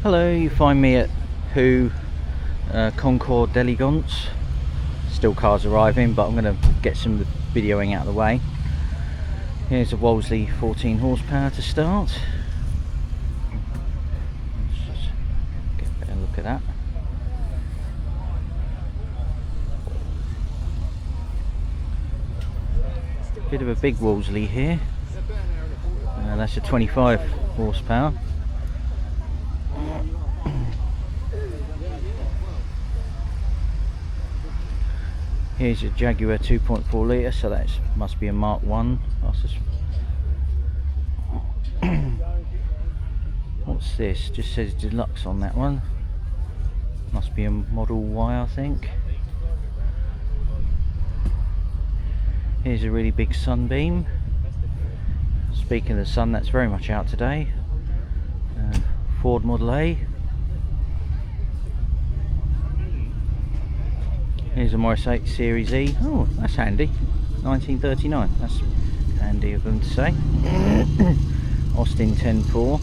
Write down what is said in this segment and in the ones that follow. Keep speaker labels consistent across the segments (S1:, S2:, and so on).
S1: Hello, you find me at Hooe Concord Delegance. Still cars arriving, but I'm going to get some videoing out of the way. Here's a Wolseley 14 horsepower to start. Let's just get a better look at that. Bit of a big Wolseley here. That's a 25 horsepower. Here's a Jaguar 2.4 litre, so that must be a Mark 1. What's this? Just says deluxe on that one. Must be a Model Y, I think. Here's a really big Sunbeam. Speaking of the sun, that's very much out today. Ford Model A. Here's a Morris 8 Series E. Oh, that's handy. 1939. That's handy of them to say. Austin 10.4.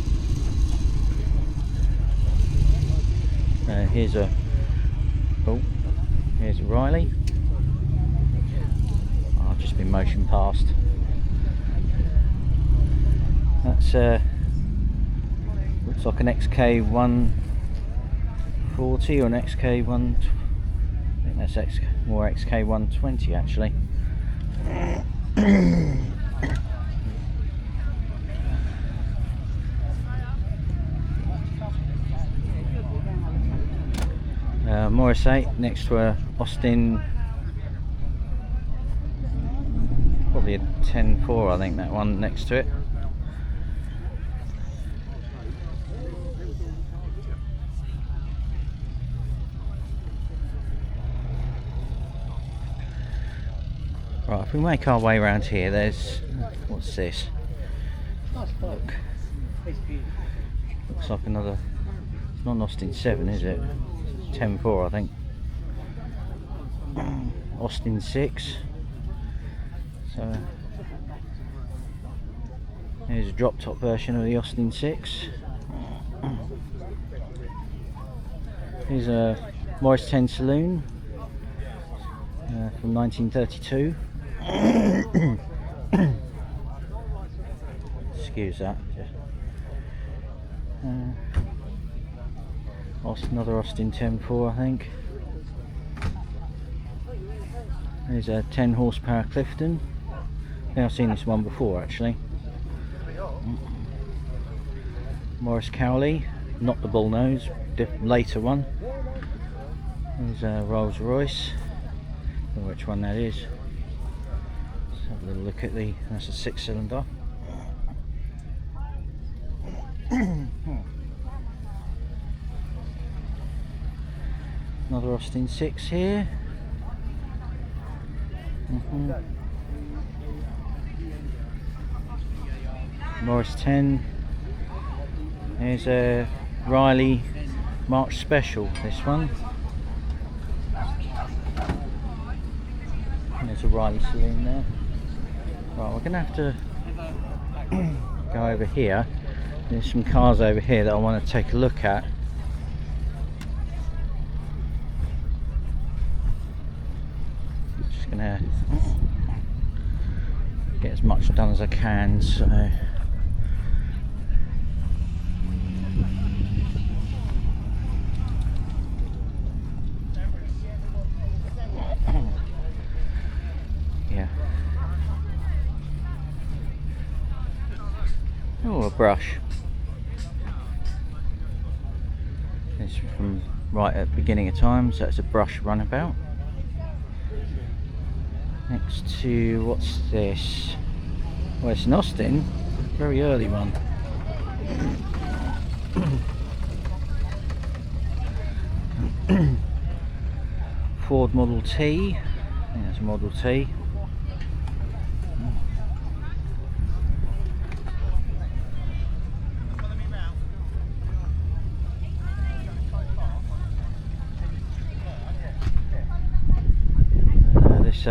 S1: Here's a Riley. Oh, I've just been motion past. That's looks like an XK140 or an XK1. I think that's more XK120 actually. Morris 8 next to a Austin, probably a 10.4 I think, that one next to it. Right, if we make our way around here, there's, what's this? Look, looks like another, it's not an Austin 7 is it? 10.4 I think. Austin 6. So here's a drop top version of the Austin 6. Here's a Morris 10 Saloon from 1932. Excuse that. Another Austin 10.4 I think. There's a 10 horsepower Clifton. I think I've seen this one before actually. Morris Cowley, not the bullnose, later one. There's a Rolls Royce. I don't know which one that is. Let's have a little look at that's a 6-cylinder. Another Austin 6 here. Morris 10. Here's a Riley March Special, this one. And there's a Riley Saloon there. Right, we're going to have to go over here. There's some cars over here that I want to take a look at. Just going to get as much done as I can, so yeah. Oh, a brush. It's from right at the beginning of time, so it's a brush runabout. Next to, what's this? Well, it's an Austin, very early one. Ford Model T. I think that's a Model T. This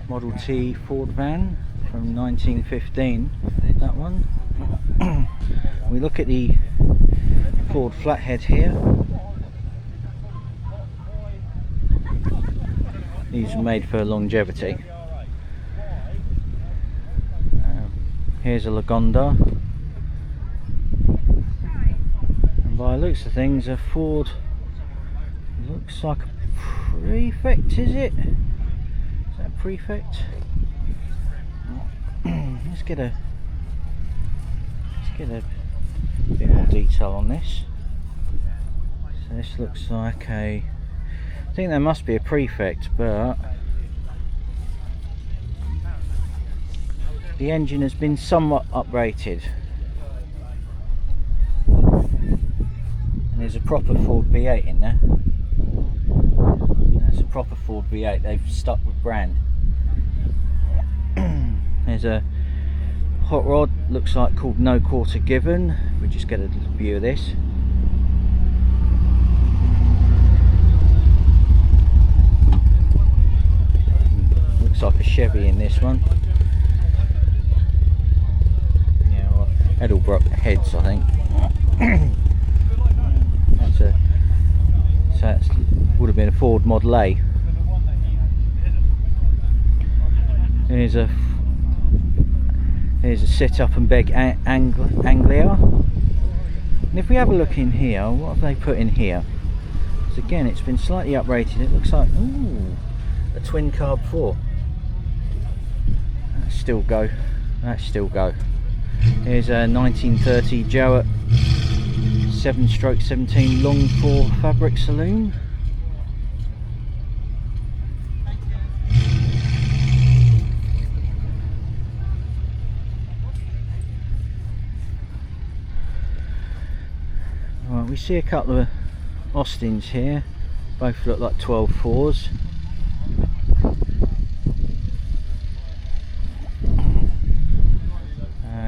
S1: Model T Ford van from 1915, that one. We look at the Ford flathead here. These are made for longevity. Here's a Lagonda, and by the looks of things a Ford, looks like a Prefect, is it? Is that a Prefect? Let's get a bit more detail on this. So this looks like a, I think that must be a Prefect, but the engine has been somewhat uprated. And there's a proper Ford V8 in there. There's a proper Ford V8, they've stuck with brand. There's a hot rod, looks like called No Quarter Given. We just get a view of this. Looks like a Chevy in this one. Yeah, well, Edelbrock heads, I think. So that would have been a Ford Model A. Here's a Sit Up and Beg Anglia. And if we have a look in here, what have they put in here? So again, it's been slightly uprated. It looks like, ooh, a twin carb 4. That's still go. That's still go. Here's a 1930 Jowett 7/17 long 4 fabric saloon. Right, we see a couple of Austins here, both look like 12.4s.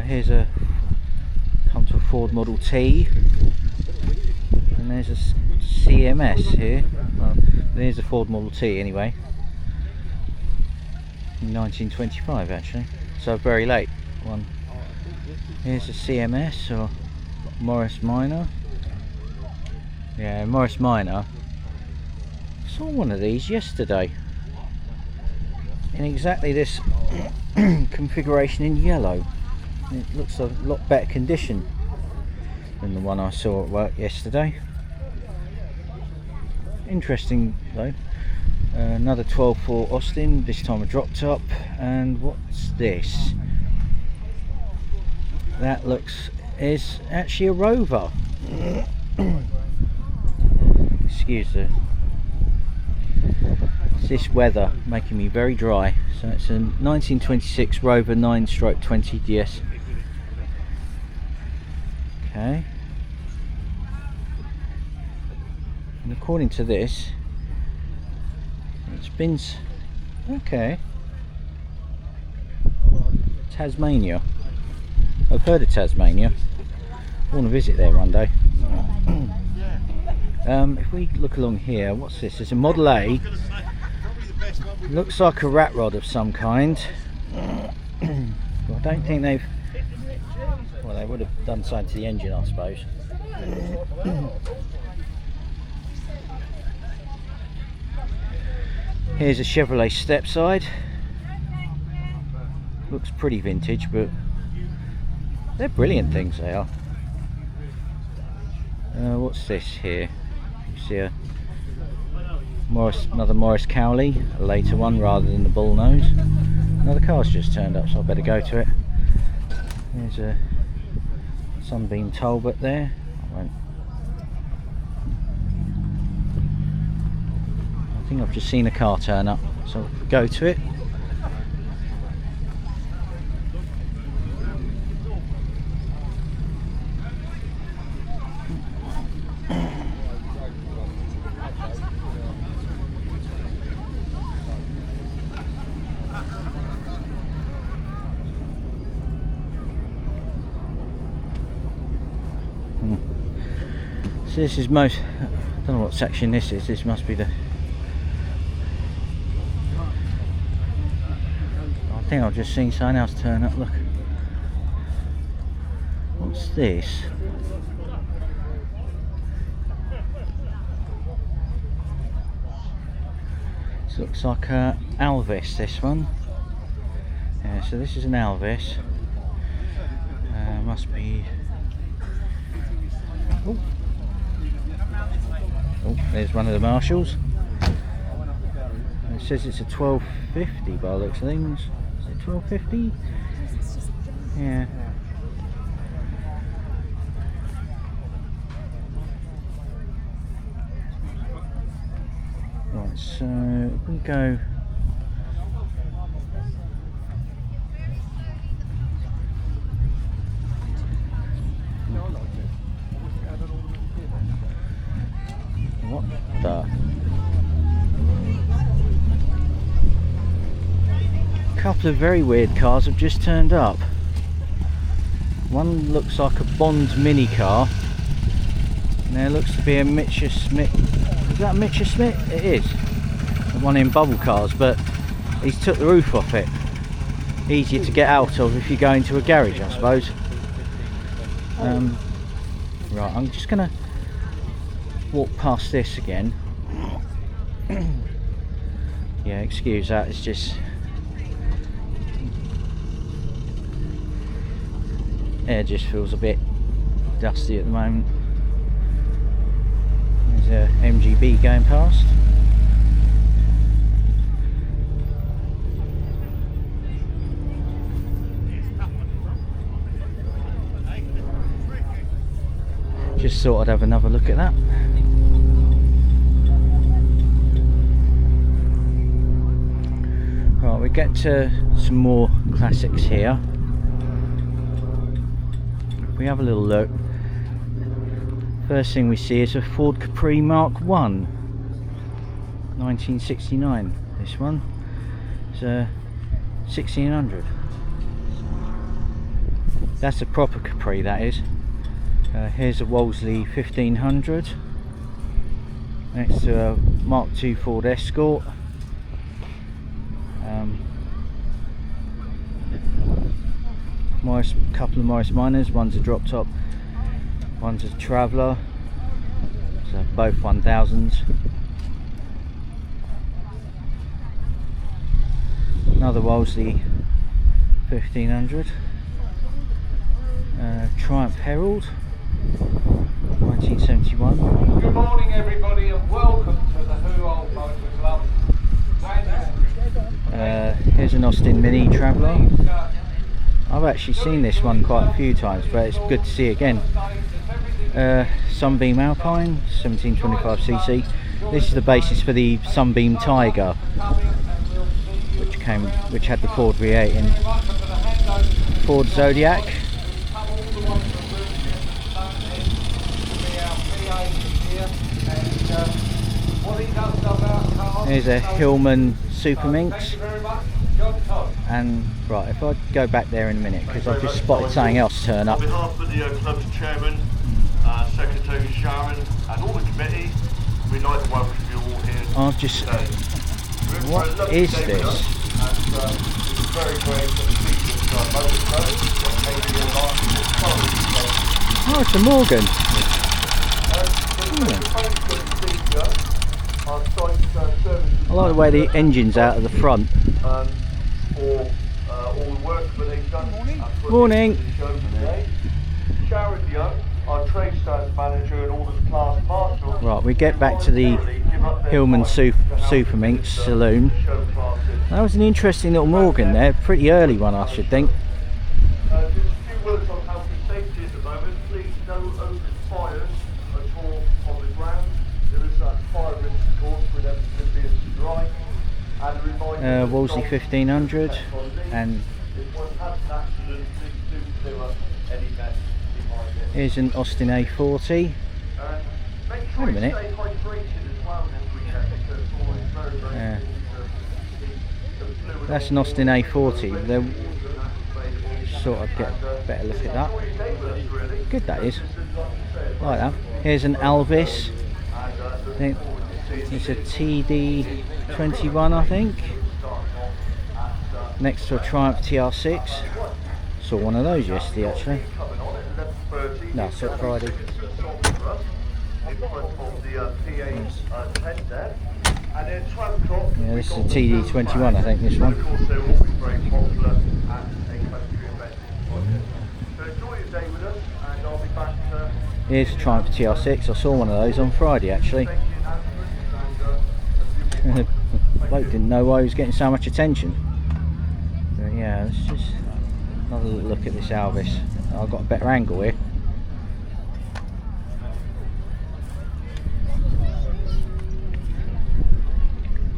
S1: Here's a Ford Model T, and there's a CMS here. Well, there's a Ford Model T anyway, in 1925 actually, so very late one. Here's a CMS or Morris Minor. Yeah, Morris Minor. Saw one of these yesterday in exactly this configuration in yellow. It looks a lot better condition than the one I saw at work yesterday. Interesting though. Another 12.4 Austin, this time a drop top. And what's this? That is actually a Rover. Excuse this weather making me very dry. So it's a 1926 Rover 9/20 DS. Okay. And according to this, it's been okay. Tasmania. I've heard of Tasmania. I want to visit there one day. If we look along here, what's this? It's a Model A. Looks like a rat rod of some kind. Well, I don't think they've... Well, they would have done something to the engine, I suppose. Here's a Chevrolet stepside. Looks pretty vintage, but they're brilliant things, they are. What's this here? You see another Morris Cowley, a later one rather than the bullnose. Another car's just turned up, so I better go to it. There's a Sunbeam Talbot there. I think I've just seen a car turn up, so I'll go to it. So this is I don't know what section this is. This must be the... I think I've just seen something else turn up, look. What's this? This looks like a Alvis, this one. Yeah, so this is an Alvis. Must be... Oh, there's one of the Marshalls. It says it's a 1250 by the looks of things. Is it 1250? Yeah. Right, so if we go... What the? A couple of very weird cars have just turned up. One looks like a Bond mini car, and there looks to be a Mitchell Smith. Is that a Mitchell Smith? It is. The one in bubble cars, but he's took the roof off it. Easier to get out of if you go into a garage, I suppose. Right, I'm just gonna walk past this again. Yeah, excuse that, it's just air just feels a bit dusty at the moment. There's a MGB going past. Just thought I'd have another look at that. Right, we get to some more classics here. If we have a little look, first thing we see is a Ford Capri Mark 1, 1969. This one is a 1600. That's a proper Capri, that is. Here's a Wolseley 1500 next to a Mark II Ford Escort. Couple of Morris Minors, one's a drop top, one's a Traveller, so both 1000s. Another Wolseley 1500, Triumph Herald 1971.
S2: Good morning everybody and welcome to the Hooe Motor Club.
S1: Here's an Austin Mini Traveller. I've actually seen this one quite a few times, but it's good to see again. Sunbeam Alpine 1725cc. This is the basis for the Sunbeam Tiger, which had the Ford V8 in. Ford Zodiac. Here's a Hillman Super Minx. And right, if I go back there in a minute, because I've just spotted something else turn up.
S3: On behalf of the club's chairman, Secretary Sharon, and all the committee, we'd like to welcome you all here
S1: I've just...
S3: today.
S1: What is this? Oh, it's a Morgan. I like the way the engine's out of the front.
S3: For all the work that they've done.
S1: Morning.
S3: Sharon Young, our trade sales manager, and all the class marshals.
S1: Right, we get back to the Hillman Super Minx saloon. That was an interesting little Morgan there, pretty early one I should think.
S3: Just a few words on health and safety at the moment. Please no open fires at all on the ground. There is that fire risk of course with everything being dry. And a reminder,
S1: Wolseley 1500 and here's an Austin A40. Wait a minute. That's an Austin A40. They'll sort of get a better look at that. Good that is. Like that. Here's an Alvis. It's a TD21 I think. Next to a Triumph TR6. Saw one of those yesterday actually. No, saw it Friday.
S3: And then 12 o'clock.
S1: Yeah, this is a TD21, I think, this one.
S3: Of course, they're always very popular at equestrian events. So enjoy your day with us, and I'll be back.
S1: Here's a Triumph TR6. I saw one of those on Friday actually. Bloke didn't know why he was getting so much attention. But yeah, let's just another look at this Alvis. I've got a better angle here.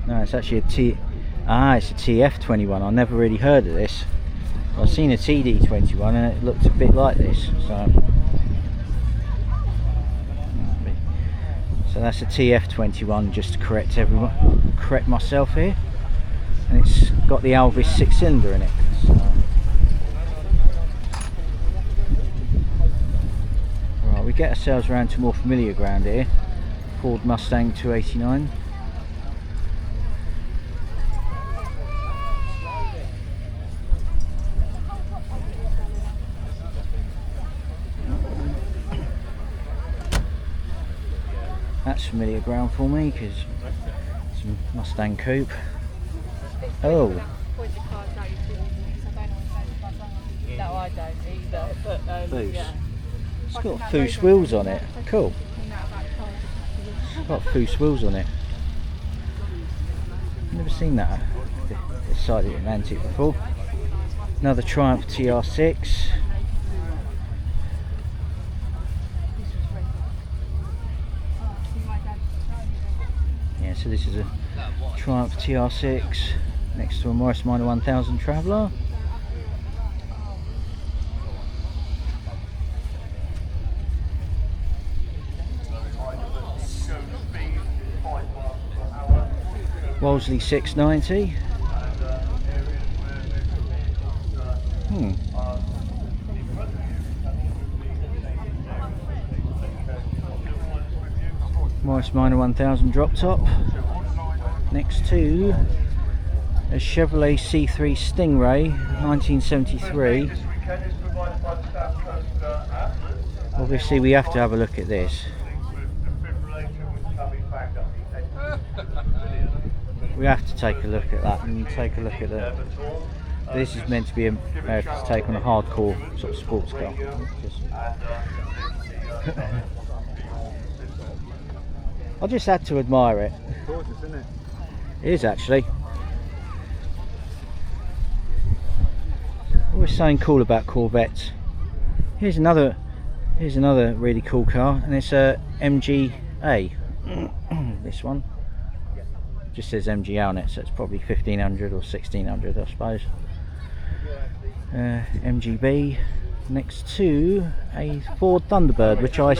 S1: No, it's actually it's a TF21. I never really heard of this. I've seen a TD21 and it looked a bit like this. So that's a TF21, just to correct myself here. And it's got the Alvis 6-cylinder in it. So. Right, we get ourselves around to more familiar ground here. Ford Mustang 289. That's familiar ground for me because it's a Mustang coupe. Oh,
S4: No, I don't either. But,
S1: Foos.
S4: yeah.
S1: It's got Foos wheels on it. Cool. It's got Foos wheels on it. Never seen that this side of the Atlantic before. Another Triumph TR6. Yeah, so this is a Triumph TR6 next to a Morris Minor 1000 Traveller. Wolseley 690. Morris Minor 1000 drop top. Next to a Chevrolet C3 Stingray 1973. Obviously we have to have a look at this. We have to take a look at that and take a look at the. This is meant to be America's take on a hardcore sort of sports car. I just had to admire it.
S5: Gorgeous, isn't it?
S1: It is actually. Always something cool about Corvettes. Here's another really cool car, and it's a MGA. This one just says MGA on it, so it's probably 1500 or 1600, I suppose. MGB next to a Ford Thunderbird, which I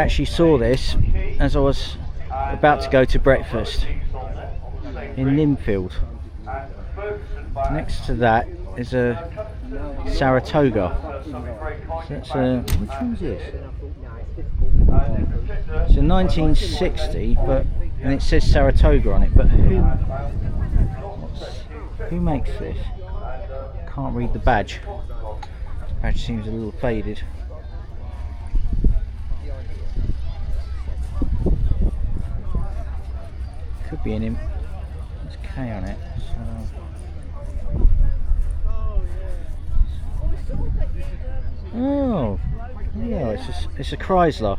S1: actually saw this as I was about to go to breakfast in Ninfield. Next to that is a Saratoga. So that's which one's this? It's a 1960, and it says Saratoga on it. But who makes this? Can't read the badge. This badge seems a little faded. Could be an imp. There's K on it. Oh, yeah, it's a Chrysler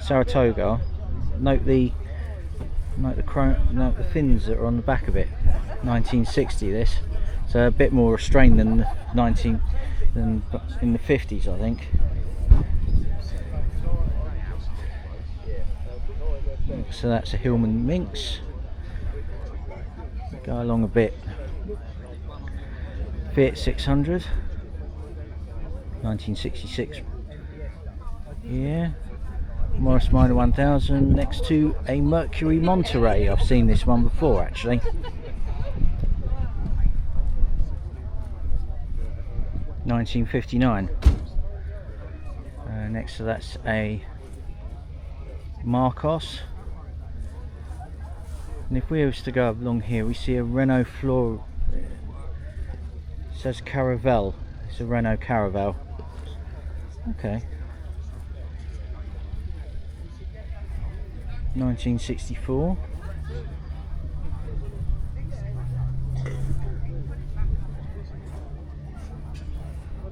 S1: Saratoga. Note the fins that are on the back of it. 1960 this. So a bit more restrained than in the 50s, I think. So that's a Hillman Minx. Go along a bit. Fiat 600. 1966. Yeah. Morris Minor 1000 next to a Mercury Monterey. I've seen this one before actually. $1959. Next to that's a Marcos. And if we was to go along here, we see a Renault Floor. It says Caravelle. It's a Renault Caravelle. Okay. 1964.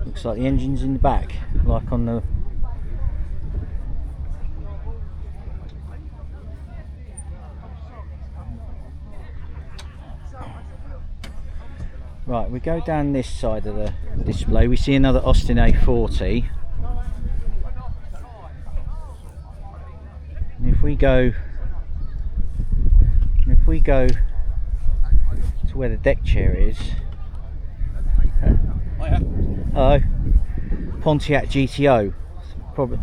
S1: Looks like the engine's in the back, like on the right. We go down this side of the display. We see another Austin A40. And if we go to where the deck chair is. Hello. Pontiac GTO. Probably.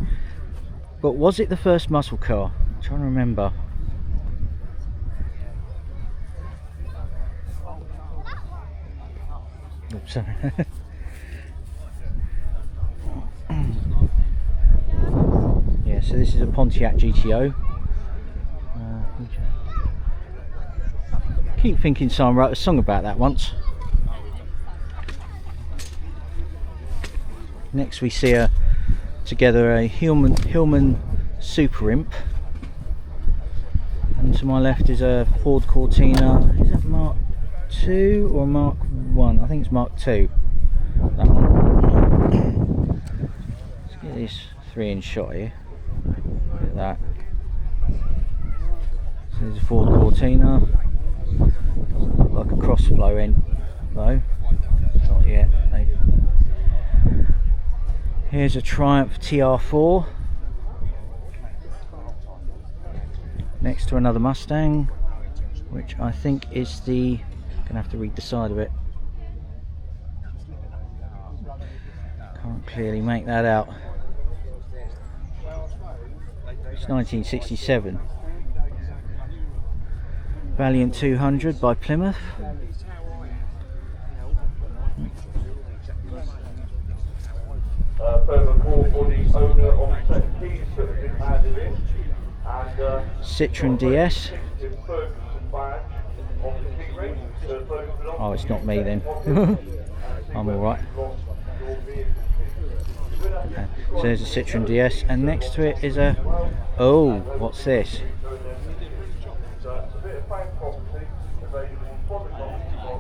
S1: But was it the first muscle car? I'm trying to remember. Oops, sorry. Yeah, so this is a Pontiac GTO. Keep thinking someone wrote a song about that once. Next we see together a Hillman Super Imp, and to my left is a Ford Cortina. Is that Mark II or Mark I? I think it's Mark II. That one. Let's get this 3-inch shot here. Look at that. So there's a Ford Cortina. Doesn't look like a cross flow end though. Not yet. Here's a Triumph TR4 next to another Mustang, which I think is the, gonna have to read the side of it, can't clearly make that out. It's 1967 Valiant 200 by Plymouth.
S3: Further call for the owner of set keys that have been handed in, and
S1: Citroen DS. Oh, it's not me then. I'm alright. Okay. So there's a Citroen DS, and next to it is a, oh, what's this?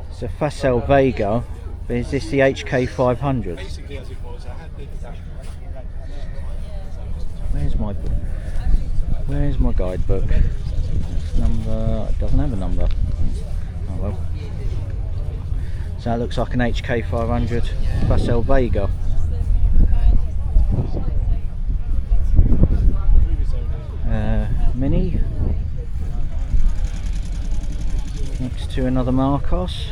S1: It's a Facel Vega, but is this the HK 500? Where's my guidebook? Number, it doesn't have a number. Oh well. So that looks like an HK 500 Facel Vega. Mini. Next to another Marcos.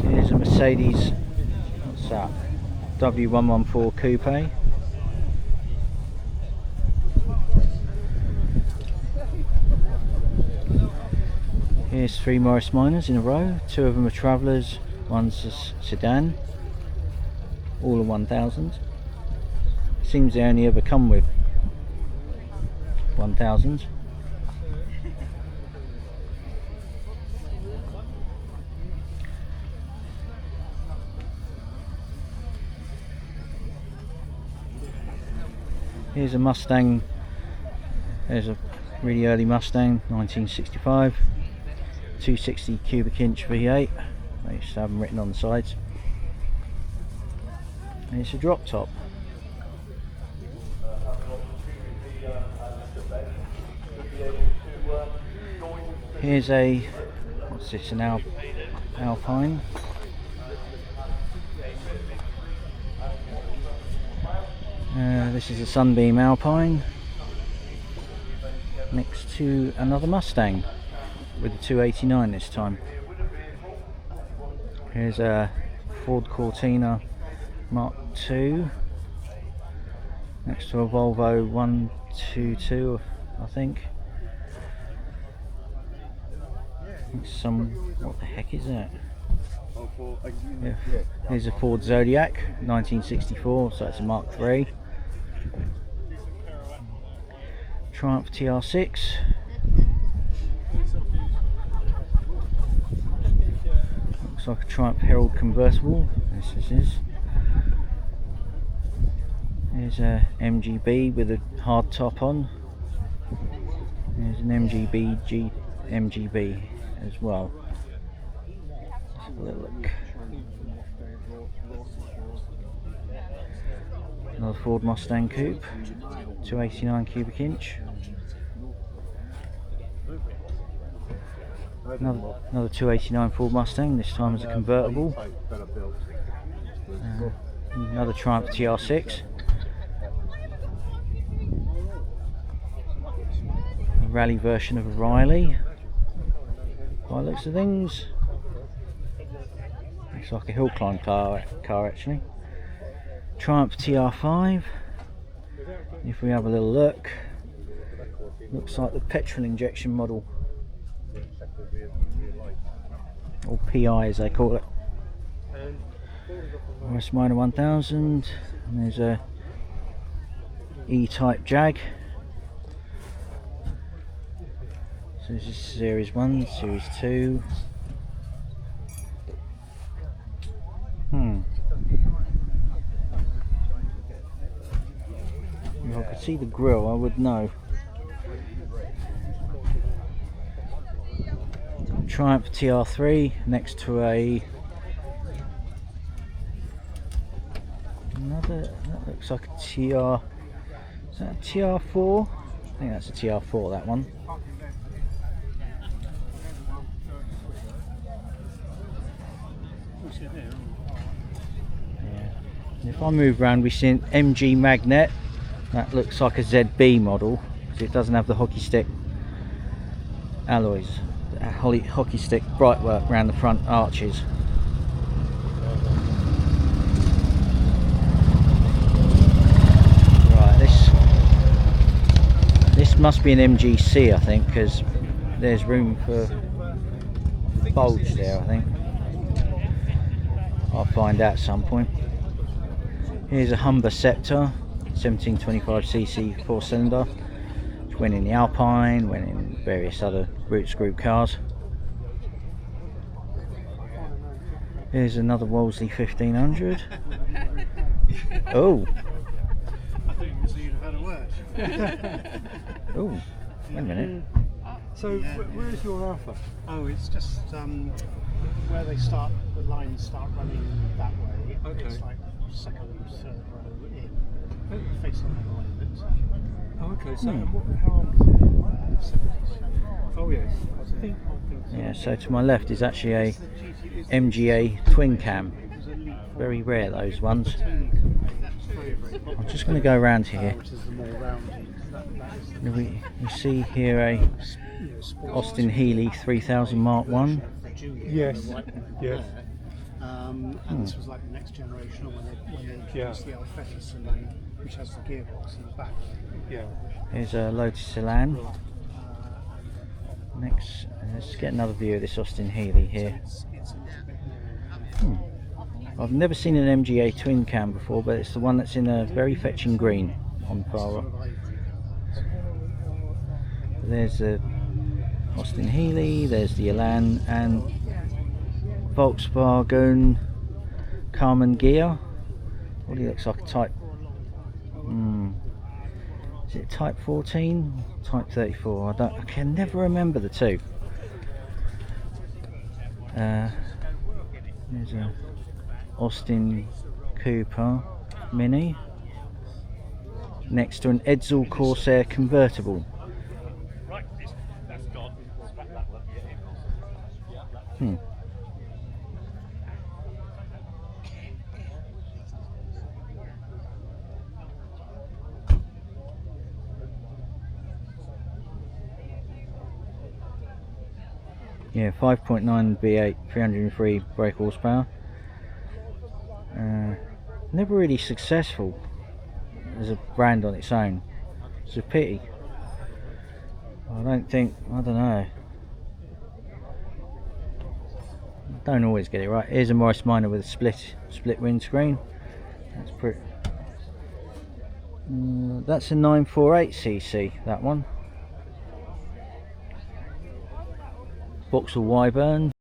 S1: Here's a Mercedes, what's that? W114 Coupe. Here's 3 Morris Minors in a row. 2 of them are Travellers, one's a sedan. All are 1000s. Seems they only ever come with 1000s. Here's a Mustang. There's a really early Mustang, 1965. 260 cubic inch V8. They used to have them written on the sides. And it's a drop top. Here's a, what's this, an Alpine. This is a Sunbeam Alpine next to another Mustang with a 289 this time. Here's a Ford Cortina Mark II next to a Volvo 122, I think. Some, what the heck is that? Yeah. Here's a Ford Zodiac 1964, so it's a Mark III. Triumph TR6. Looks like a Triumph Herald convertible. This is. There's a MGB with a hard top on. There's an MGB as well. Let's have a little look. Another Ford Mustang Coupe, 289 cubic inch. Another 289 Ford Mustang, this time as a convertible. Another Triumph TR6. A rally version of a Riley. By the looks of things. Looks like a hill climb car actually. Triumph TR5. If we have a little look, looks like the petrol injection model, or PI as they call it. RS Minor 1000, and there's a E-type Jag. So this is Series 1, Series 2. If I could see the grille, I would know. Triumph TR3 next to another, that looks like a TR, is that a TR4? I think that's a TR4, that one. Yeah. And if I move around, we see an MG Magnet. That looks like a ZB model because it doesn't have the hockey stick alloys, hockey stick brightwork around the front arches. Right, this must be an MGC, I think, because there's room for bulge there, I think. I'll find out at some point. Here's a Humber Sceptre, 1725cc 4-cylinder. Which went in the Alpine, went in various other Roots Group cars. Here's another Wolseley 1500. Oh!
S5: I think you'd have had a word.
S1: Oh, wait a minute.
S5: So, where is your Alpha? Oh, it's just where they start, the lines start running that way. Okay. It's like second, third row in. Facing that way a bit. Oh, okay. So, how old is it? Oh, yes. I think so.
S1: Yeah, so to my left is actually a MGA twin cam. Very rare, those ones. I'm just going to go around here. We see here a Austin Healey 3000 Mark 1.
S5: Yes. Yes. And this was like the next generation when they introduced the Alfetus, which has the gearbox in the back. Yeah.
S1: Here's a Lotus Elan. Next, let's get another view of this Austin Healey here. I've never seen an MGA twin cam before, but it's the one that's in a very fetching green on par. There's the Austin Healey, there's the Elan, and Volkswagen Carmen Ghia. What looks like a Type. Is it Type 14? Type 34? I can never remember the two. There's a Austin Cooper Mini next to an Edsel Corsair convertible. Yeah, 5.9 V8, 303 brake horsepower. Never really successful as a brand on its own. It's a pity. I don't know. Don't always get it right. Here's a Morris Minor with a split windscreen. That's pretty. That's a 948cc. That one. Vauxhall Wyvern.